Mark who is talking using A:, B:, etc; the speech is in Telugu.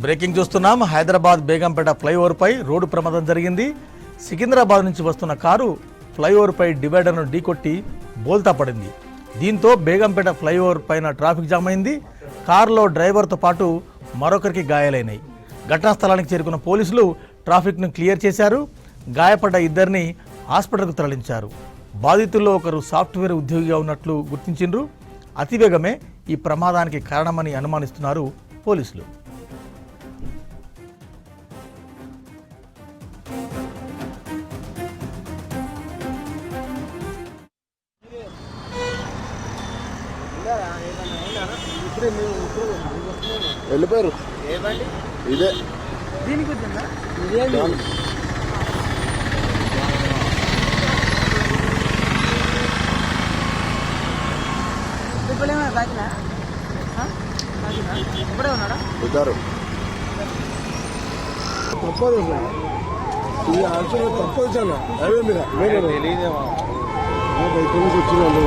A: బ్రేకింగ్ చూస్తున్నాం. హైదరాబాద్ బేగంపేట ఫ్లైఓవర్ పై రోడ్డు ప్రమాదం జరిగింది. సికింద్రాబాద్ నుంచి వస్తున్న కారు ఫ్లైఓవర్ పై డివైడర్ను ఢీకొట్టి బోల్తా పడింది. దీంతో బేగంపేట ఫ్లైఓవర్ పైన ట్రాఫిక్ జామ్ అయింది. కారులో డ్రైవర్తో పాటు మరొకరికి గాయాలైనాయి. ఘటనా స్థలానికి చేరుకున్న పోలీసులు ట్రాఫిక్ను క్లియర్ చేశారు. గాయపడ్డ ఇద్దరిని హాస్పిటల్కు తరలించారు. బాధితుల్లో ఒకరు సాఫ్ట్వేర్ ఉద్యోగిగా ఉన్నట్లు గుర్తించిండ్రు. అతివేగమే ఈ ప్రమాదానికి కారణమని అనుమానిస్తున్నారు పోలీసులు.
B: వెళ్ళిపోయారు ఇదే
C: దీనికి వచ్చిందా ఇప్పుడే ఉన్నాడా
B: ఇద్దరు తప్పదు ఈ ఆన్సర్ తప్పదు చాలా అవే మీద తెలియదేమో బయట నుంచి వచ్చిన వాళ్ళు